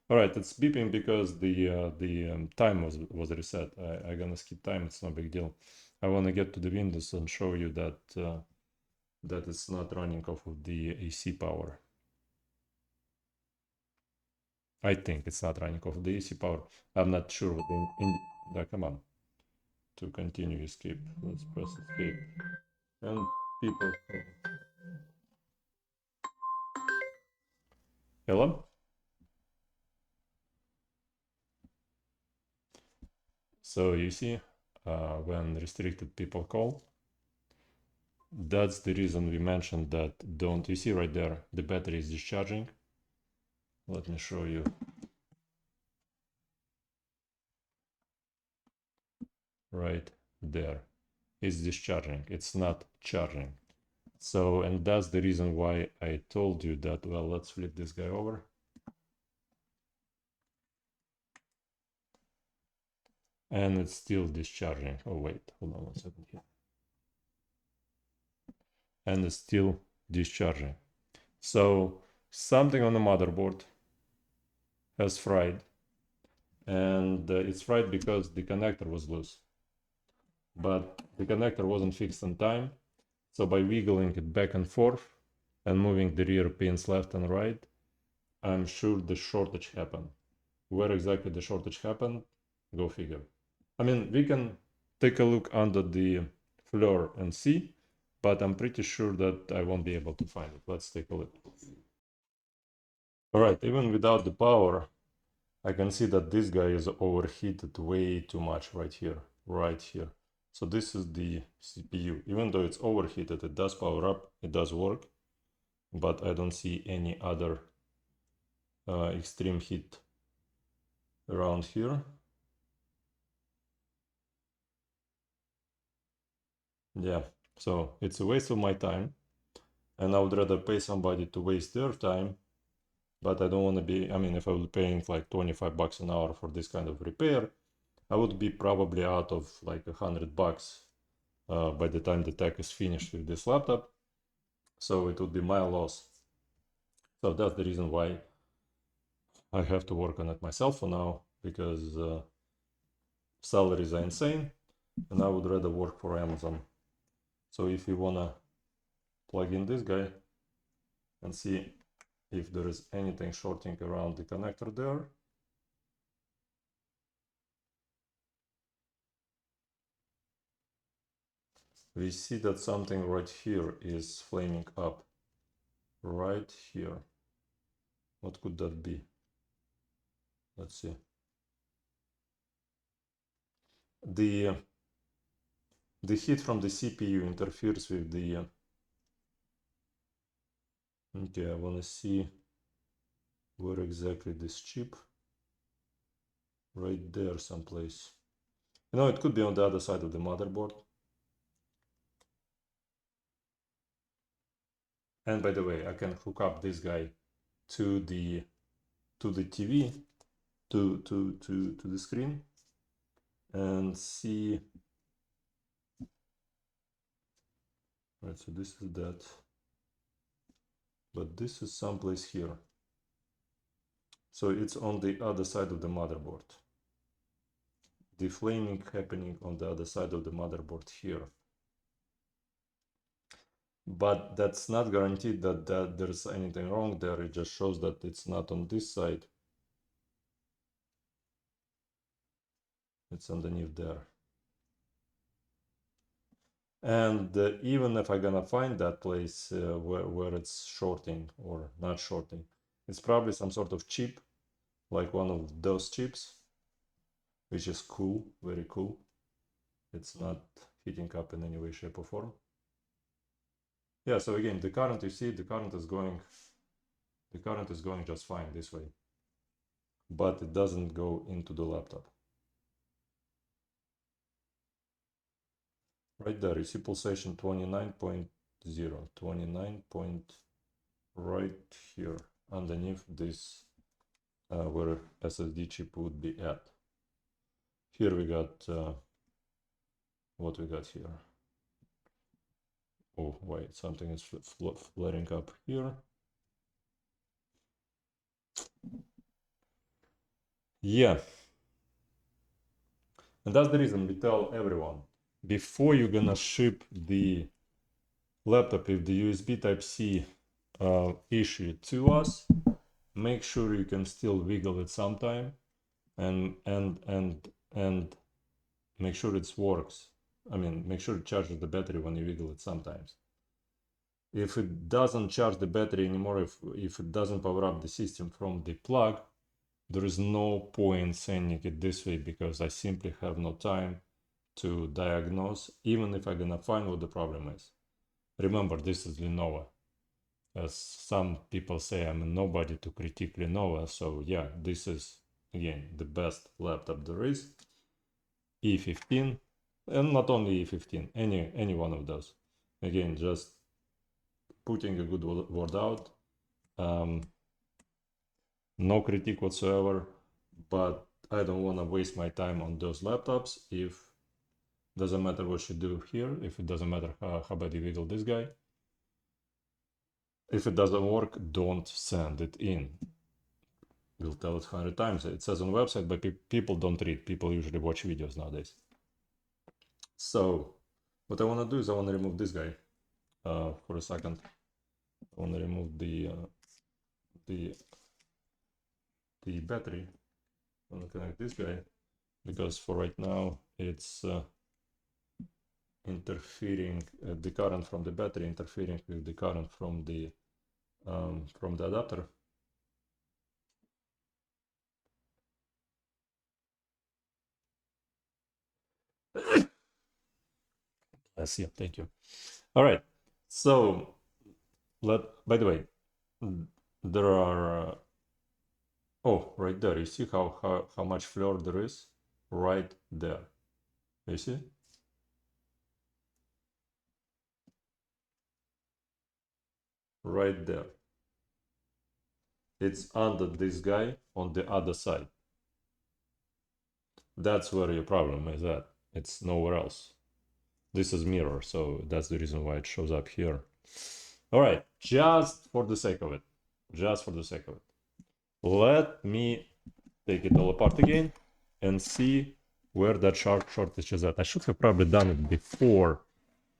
A: All right, it's beeping because the time was reset. I'm gonna skip time. It's no big deal. I want to get to the Windows and show you that that it's not running off of the AC power. I think it's not running off of the AC power. I'm not sure what come on. To continue escape, let's press escape. And people. Hello? So you see, when restricted people call, that's the reason we mentioned that don't, you see right there, the battery is discharging. Let me show you. Right there. is discharging, it's not charging. So, and that's the reason why I told you that. Well, let's flip this guy over. And it's still discharging. Oh wait, hold on 1 second here. And it's still discharging. So something on the motherboard has fried, and it's fried because the connector was loose, but the connector wasn't fixed in time. So by wiggling it back and forth and moving the rear pins left and right, I'm sure the shortage happened. Where exactly the shortage happened, go figure. I mean, we can take a look under the floor and see, but I'm pretty sure that I won't be able to find it. Let's take a look. All right, even without the power, I can see that this guy is overheated way too much right here, right here. So this is the CPU. Even though it's overheated, it does power up, it does work, but I don't see any other extreme heat around here. Yeah, so it's a waste of my time, and I would rather pay somebody to waste their time, but I don't want to be, I mean, if I was paying like 25 bucks an hour for this kind of repair, I would be probably out of like $100 by the time the tech is finished with this laptop. So it would be my loss. So that's the reason why I have to work on it myself for now, because salaries are insane and I would rather work for Amazon. So if you wanna plug in this guy and see if there is anything shorting around the connector there. We see that something right here is flaming up. Right here. What could that be? Let's see. The heat from the CPU interferes with the okay, I want to see where exactly this chip. Right there someplace. You know, it could be on the other side of the motherboard. And by the way, I can hook up this guy to the TV, to the screen, and see. Right, so this is that, but this is someplace here. So it's on the other side of the motherboard. The flaming happening on the other side of the motherboard here. But that's not guaranteed that there's anything wrong there. It just shows that it's not on this side. It's underneath there. And even if I'm gonna find that place where it's shorting or not shorting, it's probably some sort of chip, like one of those chips, which is cool, very cool. It's not heating up in any way, shape, or form. Yeah, so again, the current, you see, the current is going just fine this way, but it doesn't go into the laptop. Right there, you see pulsation 29.0, 29 point right here underneath this where SSD chip would be at. Here we got what we got here. Oh wait, something is flaring up here. Yeah, and that's the reason we tell everyone, before you're gonna ship the laptop with the USB Type-C issue to us, make sure you can still wiggle it sometime and make sure it works. I mean, make sure it charges the battery when you wiggle it sometimes. If it doesn't charge the battery anymore, if it doesn't power up the system from the plug, there is no point sending it this way, because I simply have no time to diagnose, even if I'm gonna find what the problem is. Remember, this is Lenovo. As some people say, I'm a nobody to critique Lenovo, so yeah, this is again the best laptop there is. E15 And not only E15, any one of those. Again, just putting a good word out. No critique whatsoever, but I don't want to waste my time on those laptops if doesn't matter what you do here, if it doesn't matter how bad you wiggle this guy. If it doesn't work, don't send it in. We'll tell it 100 times. It says on the website, but people don't read. People usually watch videos nowadays. So what I want to do is I want to remove this guy for a second. I want to remove the battery. I want to connect this guy because for right now it's interfering the current from the battery interfering with the current from the adapter. Yes, yeah, thank you. All right, so by the way, there are oh, right there, you see how much floor there is right there, you see? Right there. It's under this guy on the other side. That's where your problem is at. It's nowhere else. This is mirror, so that's the reason why it shows up here. All right, just for the sake of it, let me take it all apart again and see where that shortage is at. I should have probably done it before,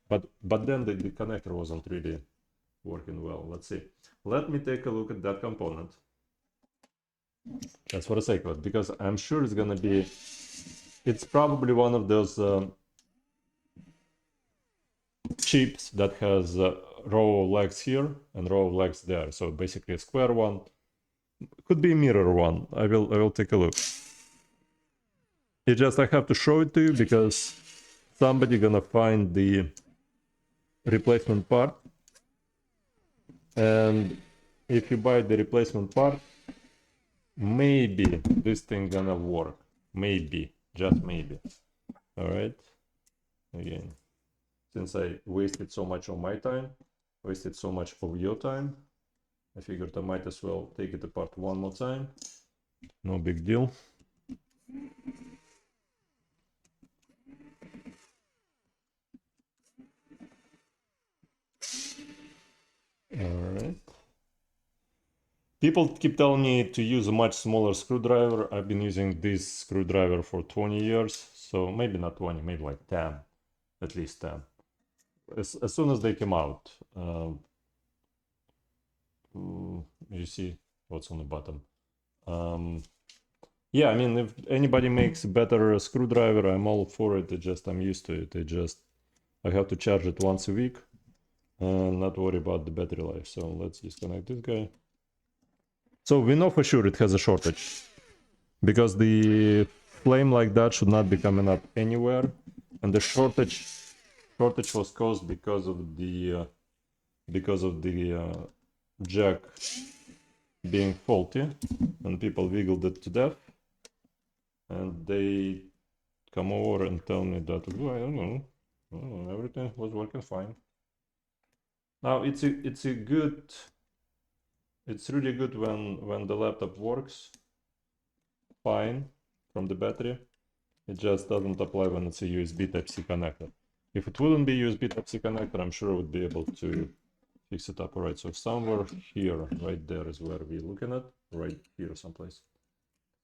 A: but then the connector wasn't really working well. Let's see. Let me take a look at that component. Just for the sake of it, because I'm sure it's gonna be, it's probably one of those chips that has row of legs here and row of legs there. So basically a square one. Could be a mirror one. I will take a look. It just I have to show it to you because somebody gonna find the replacement part. And if you buy the replacement part, maybe this thing gonna work. Maybe, just maybe. All right. Again, since I wasted so much of my time, wasted so much of your time, I figured I might as well take it apart one more time. No big deal. All right. People keep telling me to use a much smaller screwdriver. I've been using this screwdriver for 20 years, so maybe not 20, maybe like 10, at least 10. As soon as they came out, you see what's on the bottom. Yeah, I mean, if anybody makes a better screwdriver, I'm all for it. I'm used to it. I have to charge it once a week and not worry about the battery life. So let's disconnect this guy. So we know for sure it has a shortage because the flame like that should not be coming up anywhere, and the shortage was caused because of the jack being faulty, and people wiggled it to death, and they come over and tell me that, oh, I don't know, everything was working fine. Now it's really good when the laptop works fine from the battery. It just doesn't apply when it's a USB Type-C connector. If it wouldn't be USB Type-C connector, I'm sure I would be able to fix it up. All right, so somewhere here, right there is where we're looking at, right here someplace.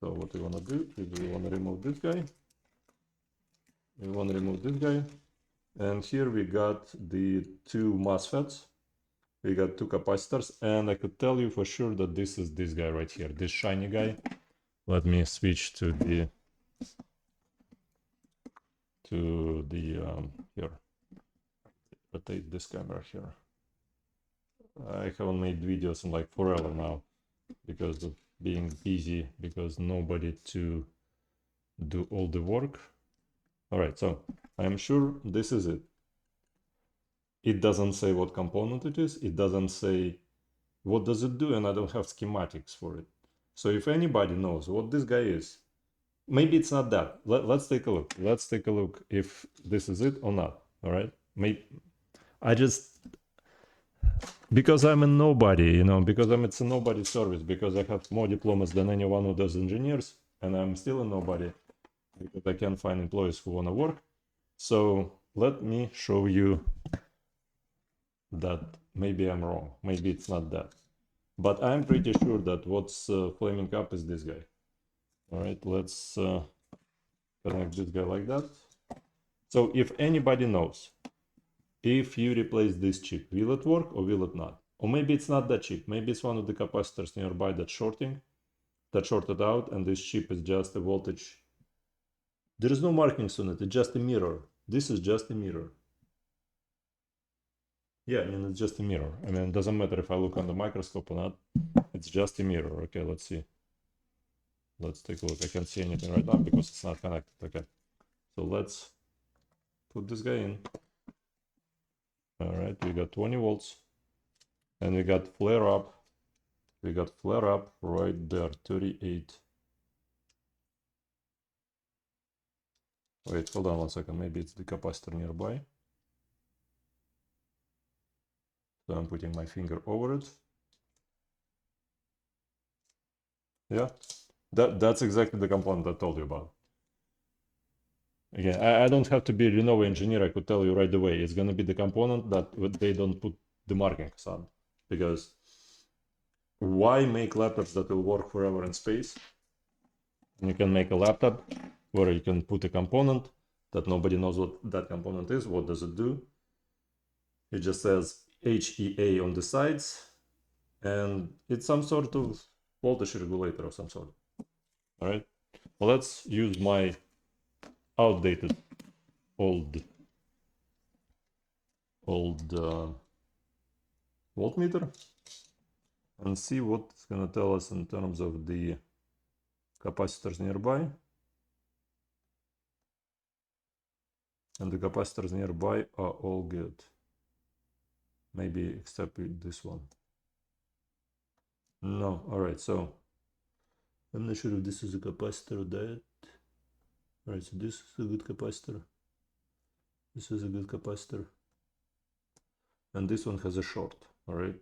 A: So what we want to do is we want to remove this guy. And here we got the two MOSFETs. We got two capacitors, and I could tell you for sure that this is this guy right here, this shiny guy. Let me switch to the here. Rotate this camera here. I haven't made videos in like forever now because of being busy, because nobody to do all the work. All right, so I'm sure this is it. It doesn't say what component it is. It doesn't say what does it do, and I don't have schematics for it. So if anybody knows what this guy is, maybe it's not that. Let's take a look. Let's take a look if this is it or not. All right. Maybe I just, because I'm a nobody, you know, because it's a nobody service, because I have more diplomas than anyone who does engineers, and I'm still a nobody because I can't find employees who want to work. So let me show you that maybe I'm wrong. Maybe it's not that. But I'm pretty sure that what's flaming up is this guy. All right, let's connect this guy like that. So if anybody knows, if you replace this chip, will it work or will it not? Or maybe it's not that chip. Maybe it's one of the capacitors nearby that's shorting, that shorted out, and this chip is just a voltage. There is no markings on it. It's just a mirror. This is just a mirror. Yeah, I mean, it's just a mirror. I mean, it doesn't matter if I look on the microscope or not. It's just a mirror. Okay, let's see. Let's take a look. I can't see anything right now because it's not connected. Okay, so let's put this guy in. All right, we got 20 volts. And we got flare up. We got flare up right there, 38. Wait, hold on 1 second. Maybe it's the capacitor nearby. So I'm putting my finger over it. Yeah, that's exactly the component I told you about. Again, I don't have to be a Lenovo engineer. I could tell you right away. It's going to be the component that they don't put the markings on. Because why make laptops that will work forever in space? You can make a laptop where you can put a component that nobody knows what that component is. What does it do? It just says HEA on the sides, and it's some sort of voltage regulator of some sort. All right, well, let's use my outdated old voltmeter and see what it's gonna tell us in terms of the capacitors nearby. And the capacitors nearby are all good. Maybe except this one. No, alright, so I'm not sure if this is a capacitor or that. Alright, so this is a good capacitor. This is a good capacitor. And this one has a short, alright?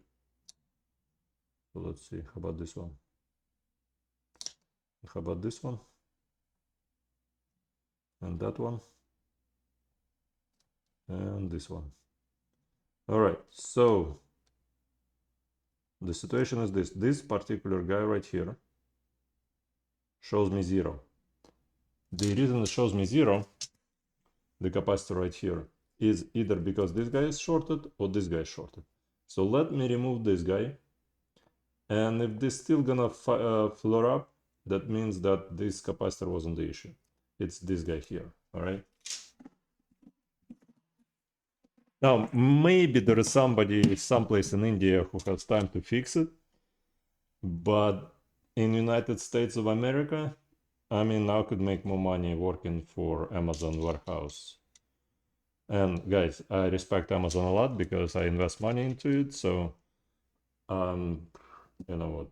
A: So let's see, how about this one? How about this one? And that one? And this one. Alright, so the situation is this. This particular guy right here shows me 0. The reason it shows me 0, the capacitor right here, is either because this guy is shorted or this guy is shorted. So let me remove this guy. And if this still gonna flare up, that means that this capacitor wasn't the issue. It's this guy here, all right? Now, maybe there is somebody someplace in India who has time to fix it, but in United States of America, I mean, I could make more money working for Amazon warehouse. And guys, I respect Amazon a lot because I invest money into it. So, you know what?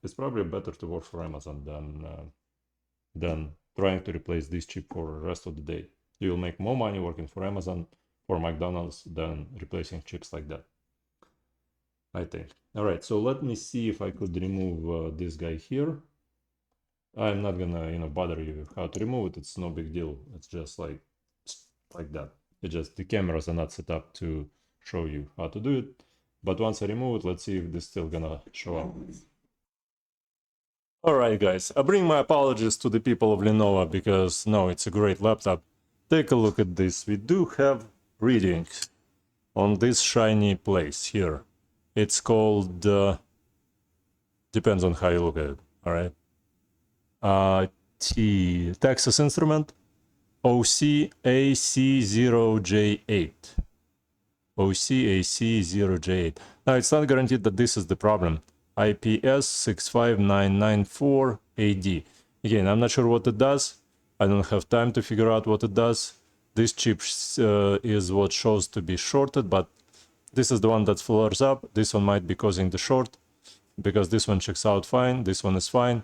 A: It's probably better to work for Amazon than trying to replace this chip for the rest of the day. You'll make more money working for Amazon or McDonald's than replacing chips like that, I think. All right, so let me see if I could remove this guy here. I'm not gonna, bother you how to remove it. It's no big deal. It's just like that. It's just the cameras are not set up to show you how to do it. But once I remove it, let's see if this is still gonna show up. Alright guys, I bring my apologies to the people of Lenovo because no, it's a great laptop. Take a look at this. We do have readings on this shiny place here. It's called, depends on how you look at it, alright? Texas Instrument OCAC0J8. OCAC0J8. Now it's not guaranteed that this is the problem. IPS 65994AD. Again, I'm not sure what it does. I don't have time to figure out what it does. This chip is what shows to be shorted, but this is the one that flares up. This one might be causing the short because this one checks out fine. This one is fine.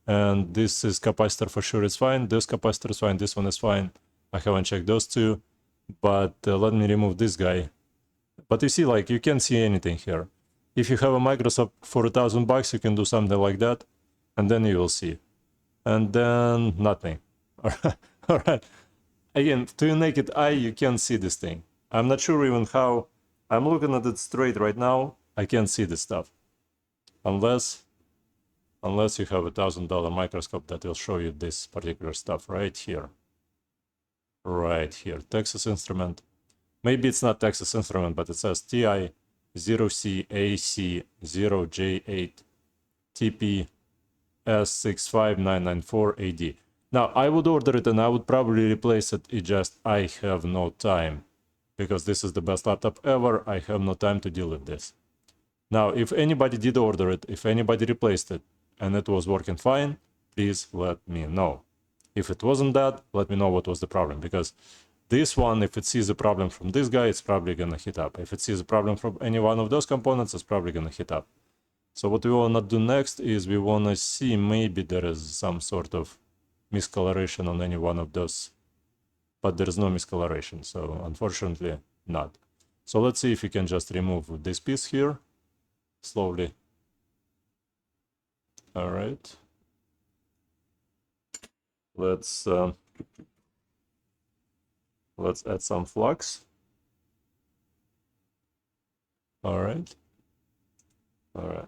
A: And this is capacitor for sure is fine. This capacitor is fine. This one is fine. I haven't checked those two. But let me remove this guy. But you see, like, you can't see anything here. If you have a Microsoft for $1,000, you can do something like that. And then you will see. And then nothing. All right. Again, to your naked eye, you can't see this thing. I'm not sure even how. I'm looking at it straight right now. I can't see this stuff. Unless you have $1,000 microscope that will show you this particular stuff right here. Right here. Texas Instrument. Maybe it's not Texas Instrument, but it says TI 0C AC0J8 TP S65994AD. Now, I would order it and I would probably replace it. It just, I have no time. Because this is the best laptop ever, I have no time to deal with this. Now, if anybody did order it, if anybody replaced it, and it was working fine, please let me know. If it wasn't that, let me know what was the problem. Because this one, if it sees a problem from this guy, it's probably gonna hit up. If it sees a problem from any one of those components, it's probably gonna hit up. So what we wanna do next is we wanna see maybe there is some sort of miscoloration on any one of those. But there is no miscoloration, so unfortunately not. So let's see if we can just remove this piece here slowly. All right. Let's add some flux. All right. All right.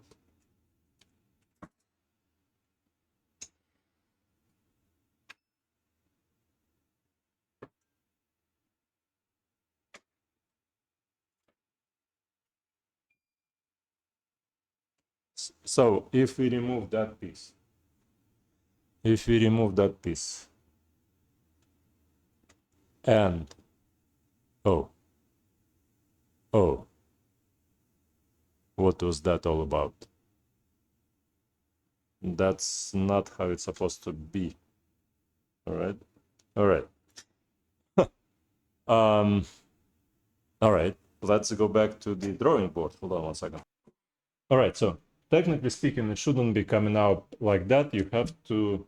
A: So if we remove that piece, and oh, what was that all about? That's not how it's supposed to be. All right. All right, let's go back to the drawing board. Hold on one second. All right, so technically speaking, it shouldn't be coming out like that. You have to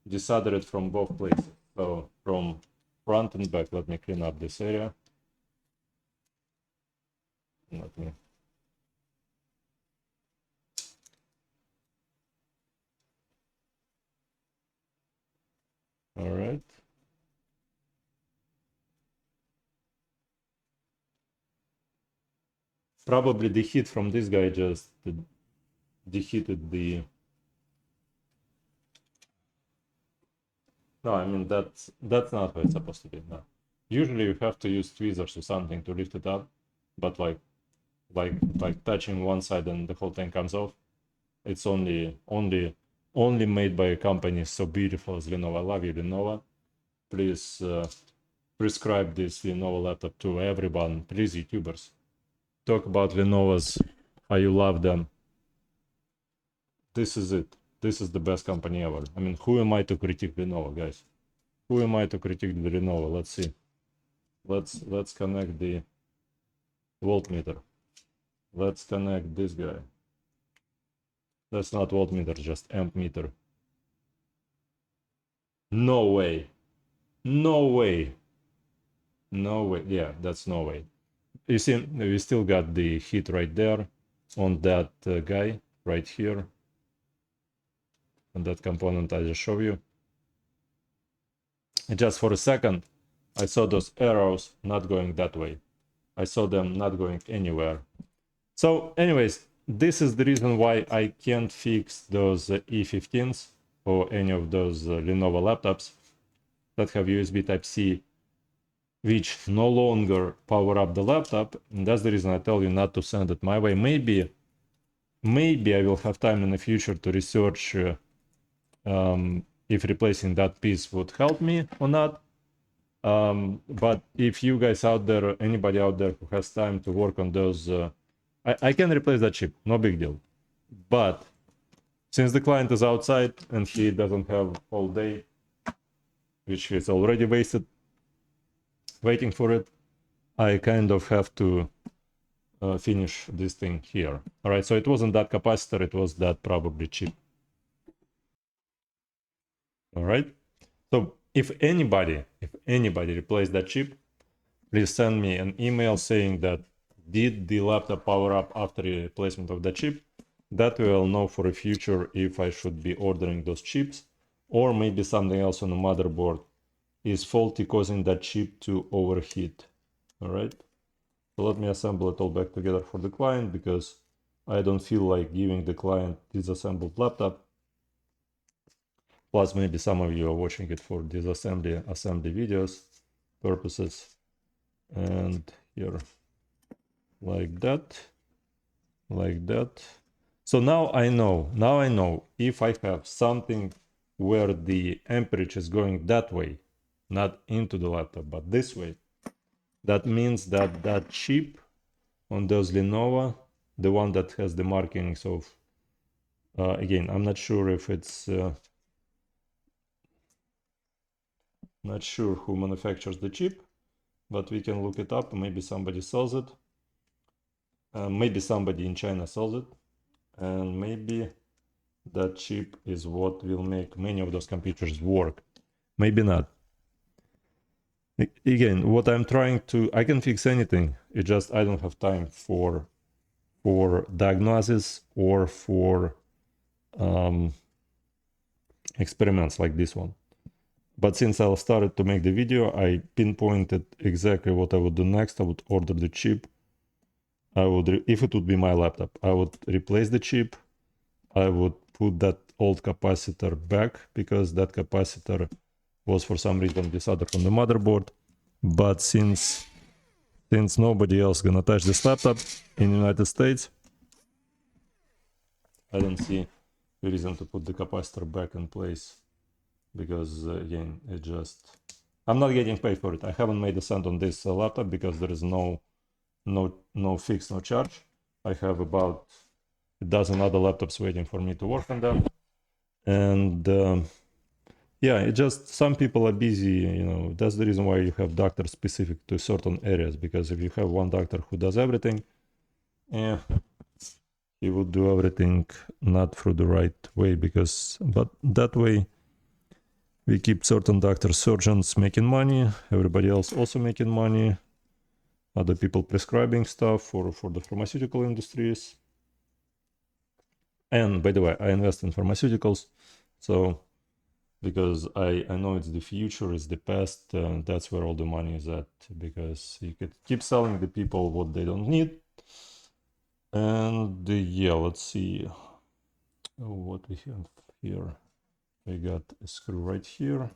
A: desolder it from both places. So from front and back. Let me clean up this area. Let me. All right. Probably the heat from this guy just deheated the. No, I mean that's not how it's supposed to be. No. Usually you have to use tweezers or something to lift it up, but like touching one side and the whole thing comes off. It's only made by a company so beautiful as Lenovo. I love you, Lenovo. Please prescribe this Lenovo laptop to everyone. Please, YouTubers, talk about Lenovo's, how you love them. This is it. This is the best company ever. I mean, who am I to critique Lenovo, guys? Who am I to critique the Lenovo? Let's see. Let's connect the voltmeter. Let's connect this guy. That's not voltmeter, just amp meter. No way. No way. No way. Yeah, that's no way. You see, we still got the heat right there on that guy right here. And that component I just showed you. And just for a second, I saw those arrows not going that way. I saw them not going anywhere. So anyways, this is the reason why I can't fix those E15s or any of those Lenovo laptops that have USB Type-C, which no longer power up the laptop. And that's the reason I tell you not to send it my way. Maybe I will have time in the future to research if replacing that piece would help me or not. But if you guys out there, anybody out there who has time to work on those, I can replace that chip, no big deal. But since the client is outside and he doesn't have all day, which is already wasted waiting for it, I kind of have to finish this thing here. All right, so it wasn't that capacitor, it was that probably chip. All right. So if anybody replaced that chip, please send me an email saying that did the laptop power up after the replacement of the chip. That way I'll know for the future if I should be ordering those chips, or maybe something else on the motherboard is faulty, causing that chip to overheat. All right. So let me assemble it all back together for the client, because I don't feel like giving the client disassembled laptop. Plus, maybe some of you are watching it for assembly videos purposes. And here, like that. So now I know if I have something where the amperage is going that way, not into the laptop, but this way, that means that that chip on those Lenovo, the one that has the markings of, again, I'm not sure if it's, not sure who manufactures the chip, but we can look it up. Maybe somebody sells it. Maybe somebody in China sells it. And maybe that chip is what will make many of those computers work. Maybe not. Again, what I'm trying to, I can fix anything. It's just I don't have time for diagnosis or for experiments like this one. But since I started to make the video, I pinpointed exactly what I would do next. I would order the chip. I would, if it would be my laptop, I would replace the chip. I would put that old capacitor back, because that capacitor was for some reason desoldered from the motherboard. But since nobody else gonna touch this laptop in the United States, I don't see a reason to put the capacitor back in place, because again, it just, I'm not getting paid for it. I haven't made a cent on this laptop because there is no fix, no charge. I have about a dozen other laptops waiting for me to work on them. And yeah, it just, some people are busy, you know. That's the reason why you have doctors specific to certain areas, because if you have one doctor who does everything, yeah, he would do everything not through the right way, because, but that way we keep certain doctors, surgeons making money, everybody else also making money, other people prescribing stuff for the pharmaceutical industries. And by the way, I invest in pharmaceuticals, so because I know it's the future, it's the past, that's where all the money is at, because you could keep selling the people what they don't need. And yeah, let's see what we have here. We got a screw right here.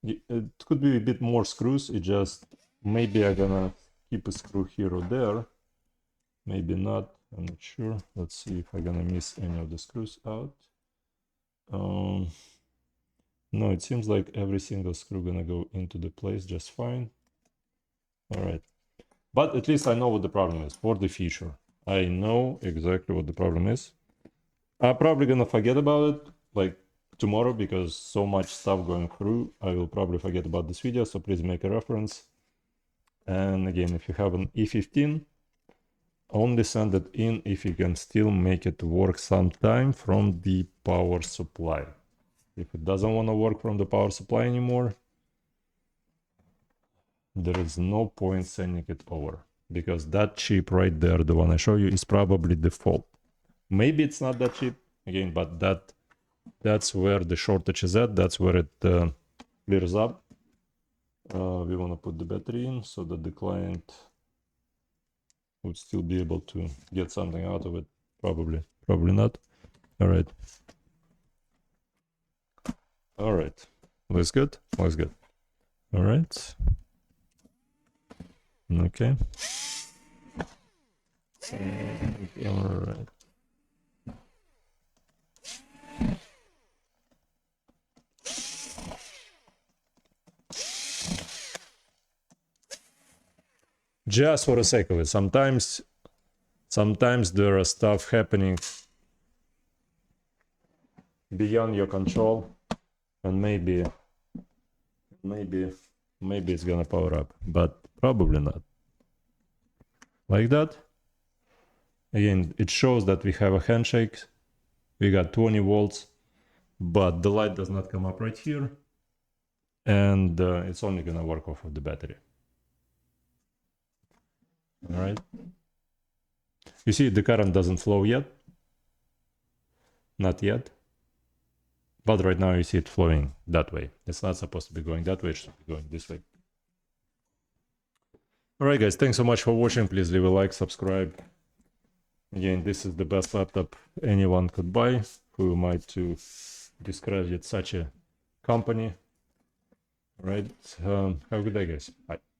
A: It could be a bit more screws. It just, maybe I'm gonna keep a screw here or there, maybe not, I'm not sure. Let's see if I'm gonna miss any of the screws out. No, it seems like every single screw gonna go into the place just fine. All right, but at least I know what the problem is for the future. I know exactly what the problem is. I'm probably gonna forget about it like tomorrow, because so much stuff going through, I will probably forget about this video, so please make a reference. And again, if you have an E15, only send it in if you can still make it work sometime from the power supply. If it doesn't want to work from the power supply anymore, there is no point sending it over, because that chip right there, the one I show you, is probably the fault. Maybe it's not that cheap again, but that's where the shortage is at. That's where it clears up. We want to put the battery in so that the client would still be able to get something out of it. Probably not. All right. Looks good. All right. Okay. All right. Just for the sake of it, sometimes there are stuff happening beyond your control, and maybe it's gonna power up, but probably not. Like that. Again, it shows that we have a handshake. We got 20 volts, but the light does not come up right here, and it's only gonna work off of the battery. All right. You see, the current doesn't flow yet. Not yet. But right now you see it flowing that way. It's not supposed to be going that way, it should be going this way. Alright guys, thanks so much for watching. Please leave a like, subscribe. Again, this is the best laptop anyone could buy. Who am I to discredit such a company? Alright, have a good day guys. Bye.